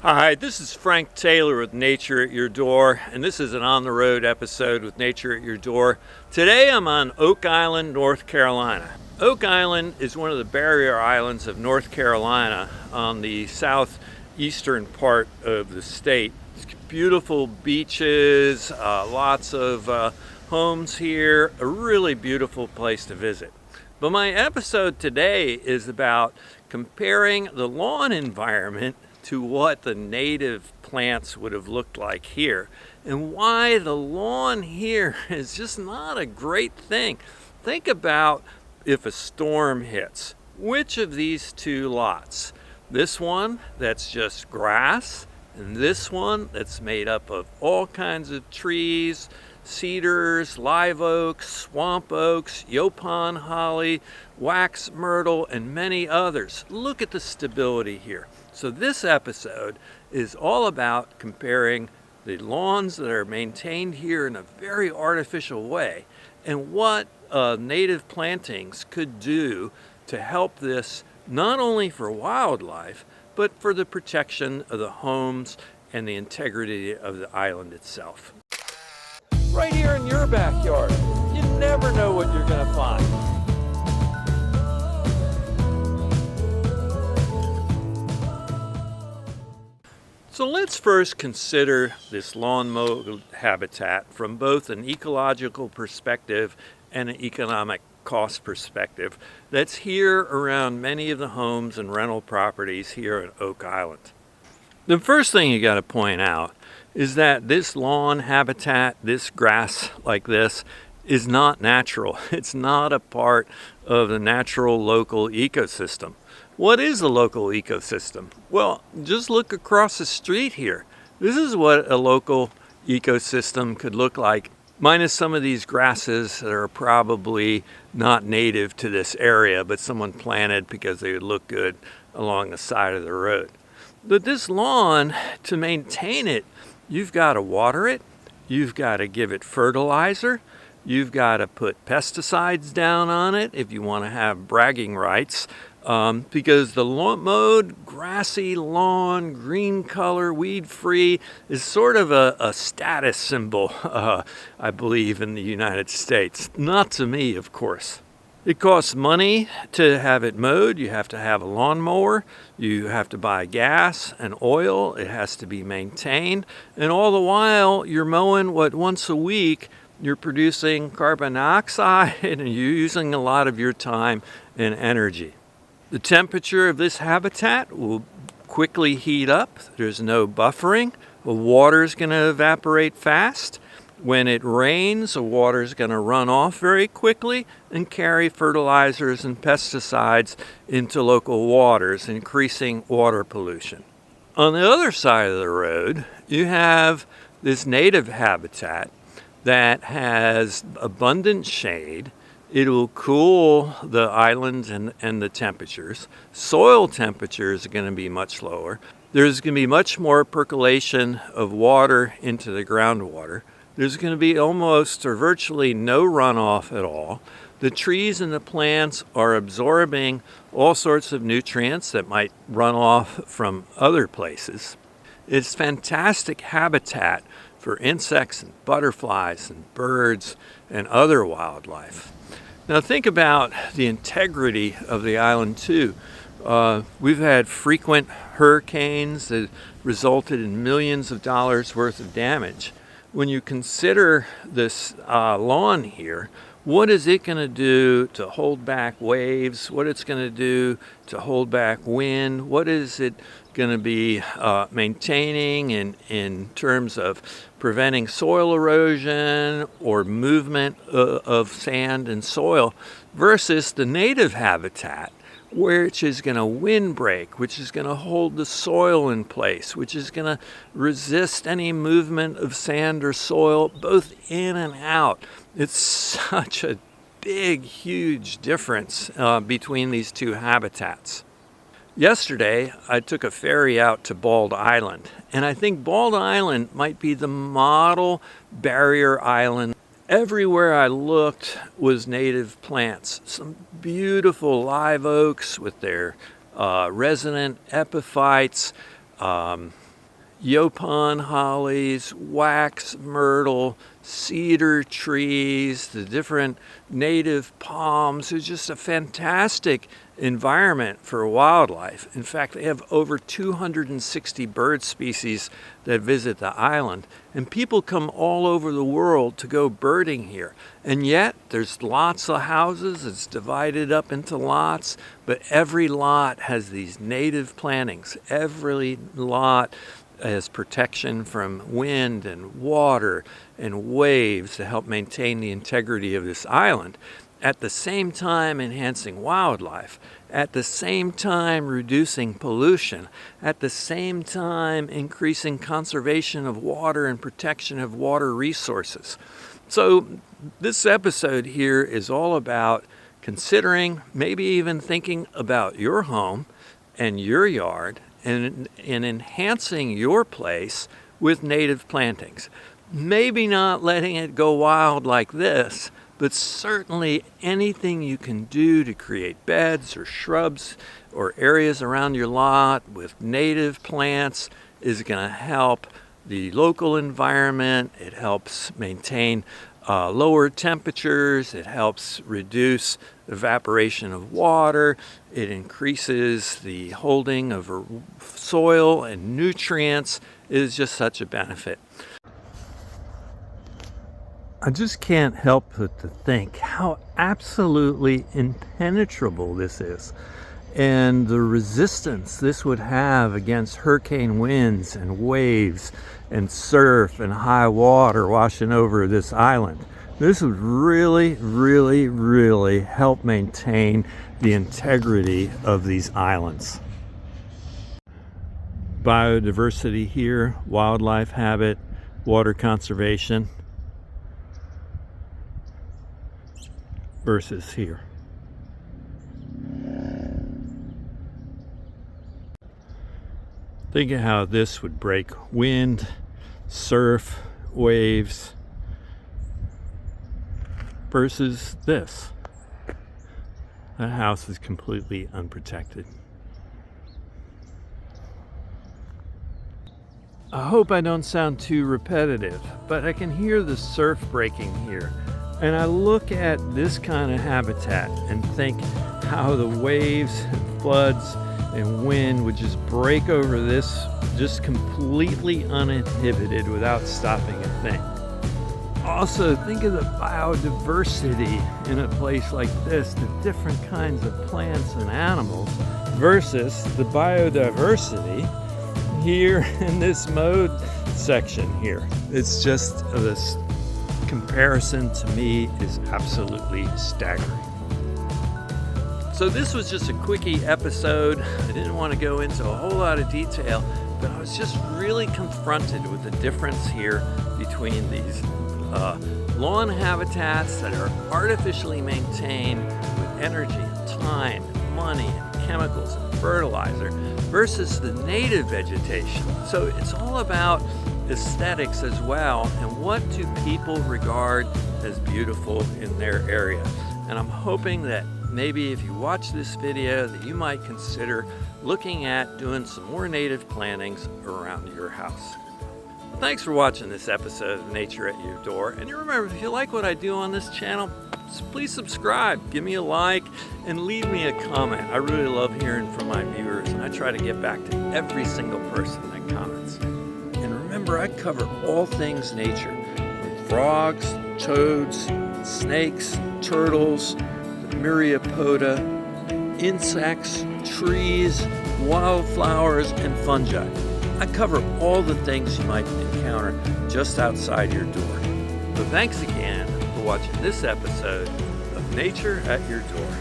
Hi, this is Frank Taylor with Nature at Your Door, and this is an on-the-road episode with Nature at Your Door. Today I'm on Oak Island, North Carolina. Oak Island is one of the barrier islands of North Carolina on the southeastern part of the state. It's beautiful beaches, lots of homes here, a really beautiful place to visit. But my episode today is about comparing the lawn environment to what the native plants would have looked like here, and why the lawn here is just not a great thing. Think about if a storm hits. Which of these two lots? This one that's just grass, and this one that's made up of all kinds of trees, cedars, live oaks, swamp oaks, yaupon holly, wax myrtle, and many others. Look at the stability here. So this episode is all about comparing the lawns that are maintained here in a very artificial way and what native plantings could do to help this, not only for wildlife, but for the protection of the homes and the integrity of the island itself. Right here in your backyard, you never know what you're going to find. So let's first consider this lawn mowed habitat from both an ecological perspective and an economic cost perspective that's here around many of the homes and rental properties here at Oak Island. The first thing you got to point out is that this lawn habitat, this grass like this, is not natural. It's not a part of the natural local ecosystem. What is a local ecosystem? Well, just look across the street here. This is what a local ecosystem could look like, minus some of these grasses that are probably not native to this area, but someone planted because they would look good along the side of the road. But this lawn, to maintain it, you've got to water it, you've got to give it fertilizer, you've got to put pesticides down on it if you want to have bragging rights. Because the mowed, grassy lawn, green color, weed-free, is sort of a status symbol, I believe, in the United States. Not to me, of course. It costs money to have it mowed. You have to have a lawnmower. You have to buy gas and oil. It has to be maintained. And all the while, you're mowing what once a week, you're producing carbon dioxide and you're using a lot of your time and energy. The temperature of this habitat will quickly heat up. There's no buffering. The water is going to evaporate fast. When it rains, the water is going to run off very quickly and carry fertilizers and pesticides into local waters, increasing water pollution. On the other side of the road, you have this native habitat that has abundant shade. It will cool the islands and the temperatures. Soil temperatures are going to be much lower. There's going to be much more percolation of water into the groundwater. There's going to be almost or virtually no runoff at all. The trees and the plants are absorbing all sorts of nutrients that might run off from other places. It's fantastic habitat for insects and butterflies and birds and other wildlife. Now think about the integrity of the island too. We've had frequent hurricanes that resulted in millions of dollars worth of damage. When you consider this lawn here, what is it going to do to hold back waves? What it's going to do to hold back wind? What is it going to be maintaining in terms of preventing soil erosion or movement of sand and soil versus the native habitat, which is going to wind break, which is going to hold the soil in place, which is going to resist any movement of sand or soil both in and out. It's such a big, huge difference between these two habitats. Yesterday, I took a ferry out to Bald Island, and I think Bald Island might be the model barrier island. Everywhere I looked was native plants, some beautiful live oaks with their resident epiphytes, Yaupon hollies, wax myrtle, cedar trees, the different native palms. It's just a fantastic environment for wildlife. In fact, they have over 260 bird species that visit the island, and people come all over the world to go birding here. And yet there's lots of houses. It's divided up into lots, but every lot has these native plantings. Every lot as protection from wind and water and waves to help maintain the integrity of this island, at the same time enhancing wildlife, at the same time reducing pollution, at the same time increasing conservation of water and protection of water resources. So this episode here is all about considering, maybe even thinking about your home and your yard and enhancing your place with native plantings. Maybe not letting it go wild like this, but certainly anything you can do to create beds or shrubs or areas around your lot with native plants is going to help the local environment. It helps maintain lower temperatures. It helps reduce evaporation of water. It increases the holding of soil and nutrients. It is just such a benefit. I just can't help but to think how absolutely impenetrable this is, and the resistance this would have against hurricane winds and waves and surf and high water washing over this island. This would really, really, really help maintain the integrity of these islands. Biodiversity here, wildlife habit, water conservation versus here. Think of how this would break wind, surf, waves versus this. That house is completely unprotected. I hope I don't sound too repetitive, but I can hear the surf breaking here. And I look at this kind of habitat and think how the waves and floods and wind would just break over this just completely uninhibited without stopping a thing. Also, think of the biodiversity in a place like this, the different kinds of plants and animals versus the biodiversity here in this mowed section here. It's just this comparison to me is absolutely staggering. So this was just a quickie episode. I didn't want to go into a whole lot of detail, but I was just really confronted with the difference here between these lawn habitats that are artificially maintained with energy and time, and money and chemicals and fertilizer versus the native vegetation. So it's all about aesthetics as well, and what do people regard as beautiful in their area. And I'm hoping that maybe if you watch this video that you might consider looking at doing some more native plantings around your house. Thanks for watching this episode of Nature at Your Door. And remember, if you like what I do on this channel, please subscribe, give me a like, and leave me a comment. I really love hearing from my viewers, and I try to get back to every single person that comments. And remember, I cover all things nature, from frogs, toads, snakes, turtles, the myriapoda, insects, trees, wildflowers, and fungi. I cover all the things you might encounter just outside your door. So thanks again for watching this episode of Nature at Your Door.